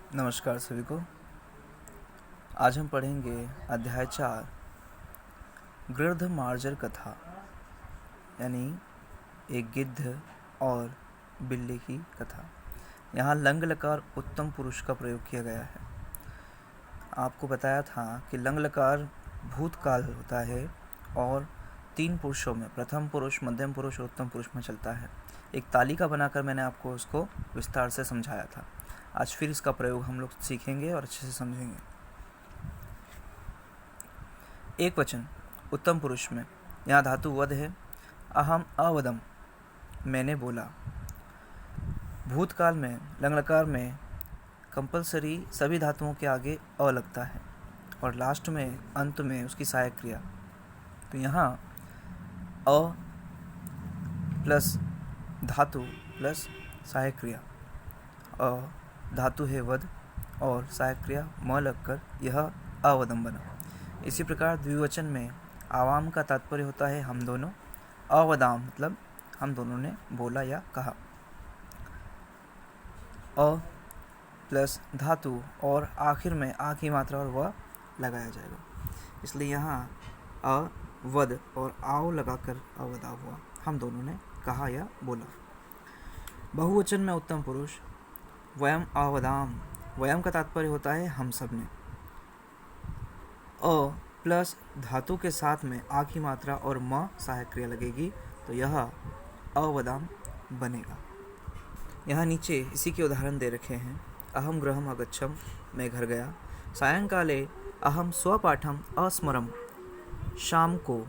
नमस्कार सभी को। आज हम पढ़ेंगे अध्याय 4 गृध्र मार्जर कथा, यानी एक गिद्ध और बिल्ली की कथा। यहाँ लंग लकार उत्तम पुरुष का प्रयोग किया गया है। आपको बताया था कि लंग लकार भूतकाल होता है और 3 पुरुषों में, प्रथम पुरुष, मध्यम पुरुष और उत्तम पुरुष में चलता है। एक तालिका बनाकर मैंने आपको उसको विस्तार से समझाया था। आज फिर इसका प्रयोग हम लोग सीखेंगे और अच्छे से समझेंगे। एक वचन उत्तम पुरुष में यहाँ धातु वद है। अहम अवदम, मैंने बोला। भूतकाल में लंगलकार में कंपलसरी सभी धातुओं के आगे अ लगता है और लास्ट में, अंत में उसकी सहायक क्रिया। तो यहाँ अ प्लस धातु प्लस सहायक क्रिया, अ धातु है वद और सहायक क्रिया म लगकर यह अवदम बना। इसी प्रकार द्विवचन में आवाम का तात्पर्य होता है हम दोनों। अवदाम मतलब हम दोनों ने बोला या कहा। अ प्लस धातु और आखिर में आ की मात्रा और वह लगाया जाएगा, इसलिए यहाँ अ वद और आओ लगाकर अवदा हुआ, हम दोनों ने कहा या बोला। बहुवचन में उत्तम पुरुष वयम अवदाम, वयम का तात्पर्य होता है हम सब ने। अ प्लस धातु के साथ में आ की मात्रा और म सहायक क्रिया लगेगी, तो यह अवदाम बनेगा। यहाँ नीचे इसी के उदाहरण दे रखे हैं। अहम गृहम अगच्छम, मैं घर गया। सायंकाले अहम स्वपाठम अस्मरम, शाम को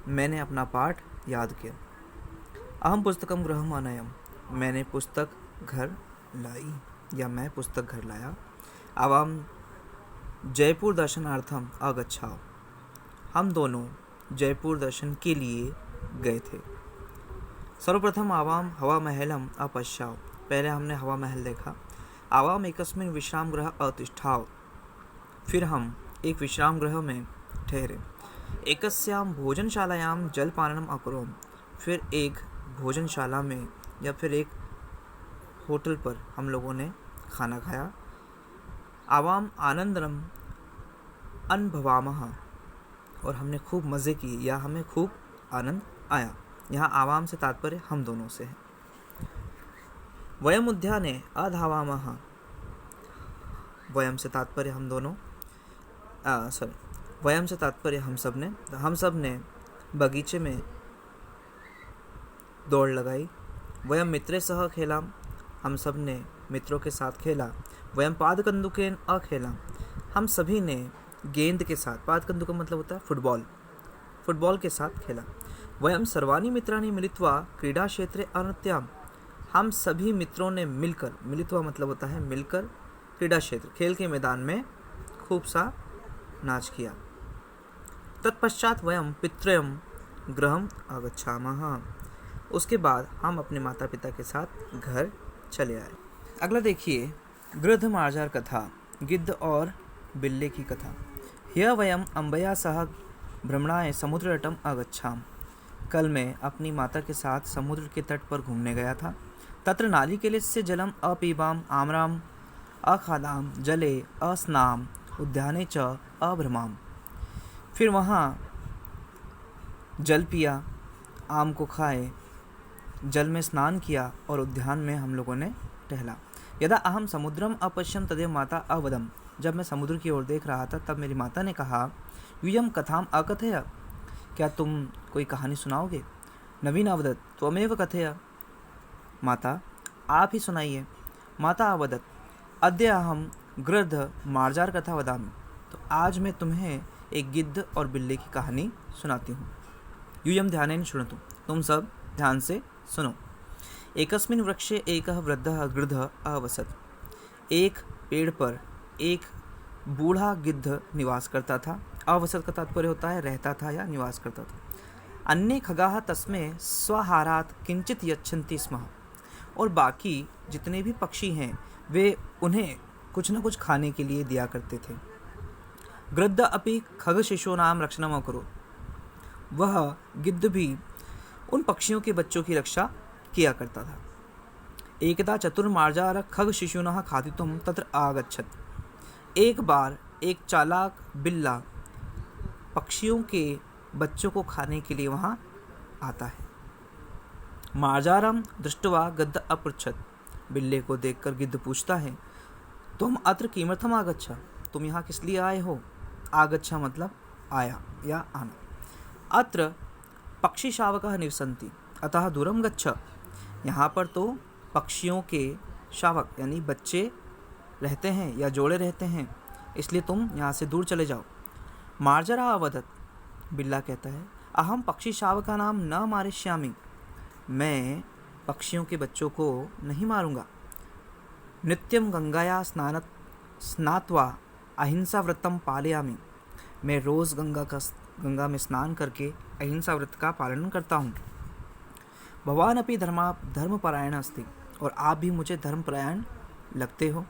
मैंने अपना पाठ याद किया। अहम पुस्तकम गृहम अनयम, मैंने पुस्तक घर लाई या मैं पुस्तक घर लाया। आवाम जयपुर दर्शनार्थम अगच्छाओ, हम दोनों जयपुर दर्शन के लिए गए थे। सर्वप्रथम आवाम हवा महलम अपश्याओ, पहले हमने हवा महल देखा। आवाम एकस्मिन विश्राम गृह अतिष्ठाओ, फिर हम एक विश्राम गृह में ठहरे। एकस्याम भोजनशालायाम जलपानम अकुर्वम, फिर एक भोजनशाला में या फिर एक होटल पर हम लोगों ने खाना खाया। आवाम आनंदरम अनुभवामः, और हमने खूब मज़े किए या हमें खूब आनंद आया। यहाँ आवाम से तात्पर्य हम दोनों से है। वयम उद्याने अधावामः, वयम से तात्पर्य हम दोनों, वयम से तात्पर्य हम सब ने बगीचे में दौड़ लगाई। वयम मित्रे सह खेला, हम सब ने मित्रों के साथ खेला। वयम पादकंदुकेन अखेला, हम सभी ने गेंद के साथ, पादकंदुक मतलब होता है फुटबॉल के साथ खेला। वयम सर्वाणी मित्राणि मिलित्वा क्रीडा क्षेत्रे अनृत्याम, हम सभी मित्रों ने मिलकर, मिलित्वा मतलब होता है मिलकर, क्रीडा क्षेत्र खेल के मैदान में खूब सा नाच किया। तत्पश्चात वयम पितृयम गृहम आगच्छामः, उसके बाद हम अपने माता पिता के साथ घर चले आए। अगला देखिए, गृध्र मार्जार कथा, गिद्ध और बिल्ली की कथा। ह्यः वयम अम्बया सह भ्रमणाय समुद्र तटम आगच्छाम, कल मैं अपनी माता के साथ समुद्र के तट पर घूमने गया था। तत्र नालिकेलस्य जलम अपीबाम आम्राम अखादाम जले अस्नाम उद्याने च अभ्रमाम, फिर वहाँ जल पिया, आम को खाए, जल में स्नान किया और उद्यान में हम लोगों ने टहला। यदा अहम समुद्रम अपश्यम तदेव माता अवदम, जब मैं समुद्र की ओर देख रहा था तब मेरी माता ने कहा, यूयम कथाम अकथय, क्या तुम कोई कहानी सुनाओगे? नवीन अवदत त्वमेव कथय, माता आप ही सुनाइए। माता अवदत अद्य अहम गृध्र मार्जार कथा वदामि, तो आज मैं तुम्हें एक गिद्ध और बिल्ली की कहानी सुनाती हूँ। यूयम ध्यानेन शृणुतु, तुम सब ध्यान से सुनो। एकस्मिन् वृक्षे एकः वृद्धः गृध्रः अवसत, एक पेड़ पर एक बूढ़ा गिद्ध निवास करता था। अवसत का तात्पर्य होता है रहता था या निवास करता था। अन्ये खगाः तस्मै स्वाहारात् किंचित यच्छन्ति स्म, और बाकी जितने भी पक्षी हैं वे उन्हें कुछ न कुछ खाने के लिए दिया करते थे। गृध्र अपि खगशिशूनां रक्षणम् अकरोत्, वह गिद्ध भी उन पक्षियों के बच्चों की रक्षा किया करता था। एकदा चतुर्मार्जार खग शिशुनः खादितुं तत्र आगच्छत्। एक बार एक चालाक बिल्ला पक्षियों के बच्चों को खाने के लिए वहाँ आता है। मार्जारं दृष्ट्वा गद्द अपृच्छत्। बिल्ले को देखकर गिद्ध पूछता है, तुम अत्र किमर्थम आगच्छ? तुम यहाँ किस लिए आए हो? आगच्छ मतलब आया या आना। अत्र पक्षी शावकः निवसन्ति अतः दूरं गच्छ। यहाँ पर तो पक्षियों के शावक यानी बच्चे रहते हैं या जोड़े रहते हैं, इसलिए तुम यहाँ से दूर चले जाओ। मार्जरा अवदत्। बिल्ला कहता है, अहम पक्षी शावका नाम न मारिष्यामि। मैं पक्षियों के बच्चों को नहीं मारूंगा। नित्यम गंगाया स्नात्वा अहिंसा व्रतम पालयामि। मैं रोज़ गंगा में स्नान करके अहिंसा व्रत का पालन करता हूँ। भवान अपि धर्मपरायण अस्ति, और आप भी मुझे धर्मपरायण लगते हो।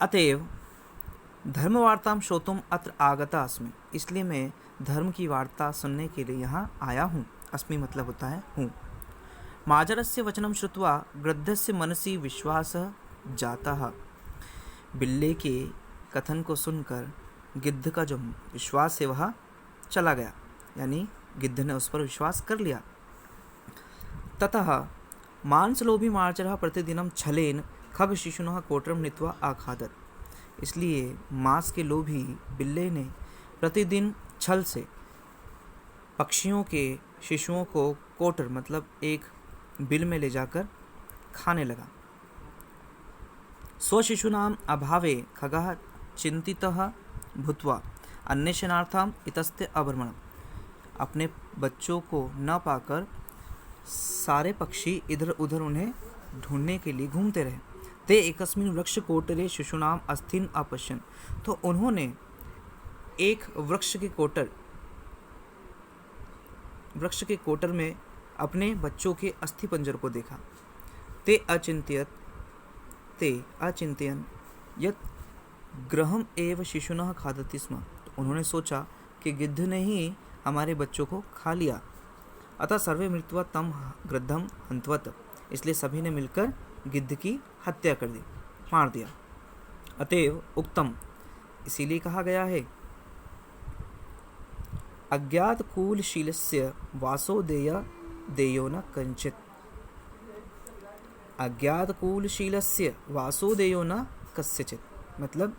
अतएव धर्मवार्तां श्रोतुम अत्र आगता अस्मि। इसलिए मैं धर्म की वार्ता सुनने के लिए यहाँ आया हूँ। अस्मि मतलब होता है हूँ। मार्जारस्य वचनं श्रुत्वा गृद्धस्य मनसि विश्वासः जातः। बिल्ले के कथन को सुनकर गिद्ध का जो विश्वास है वह चला गया, यानी गिद्ध ने उस पर विश्वास कर लिया। ततः मांसलोभी मार्जारः प्रतिदिनं छलेन खग शिशुनः कोटरं नीत्वा आखादत्। इसलिए मांस के लोभी बिल्ले ने प्रतिदिन छल से पक्षियों के शिशुओं को कोटर मतलब एक बिल में ले जाकर खाने लगा। स्वशिशूनाम् अभावे खगः चिंतितः भूत्वा अन्वेषणार्थम् इतस्ते अभ्रमणम्। अपने बच्चों को न पाकर सारे पक्षी इधर उधर उन्हें ढूंढने के लिए घूमते रहे। ते एकस्मिन् वृक्ष कोटरे शिशूनाम् अस्थिन् अपश्यन्। तो उन्होंने एक वृक्ष के कोटर में अपने बच्चों के अस्थि पंजर को देखा। ते अचिंत्यन यत् गृहम एव शिशुनः खादति स्म। तो उन्होंने सोचा कि गिद्ध ने ही हमारे बच्चों को खा लिया। अतः सर्वे मृत्वा तम गृद्धम हन्तवत। इसलिए सभी ने मिलकर गिद्ध की हत्या कर दी, मार दिया। अतएव उक्तम, इसीलिए कहा गया है, अज्ञात कूलशीलस्य वासो देयो न कंचित। अज्ञात कूलशीलस्य वासो देयो न कस्यचित। मतलब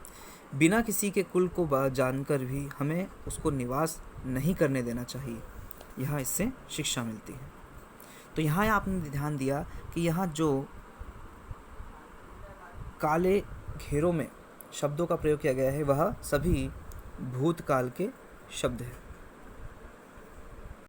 बिना किसी के कुल को जानकर भी हमें उसको निवास नहीं करने देना चाहिए। यहाँ इससे शिक्षा मिलती है। तो यहाँ आपने ध्यान दिया कि यहाँ जो काले घेरों में शब्दों का प्रयोग किया गया है वह सभी भूतकाल के शब्द हैं।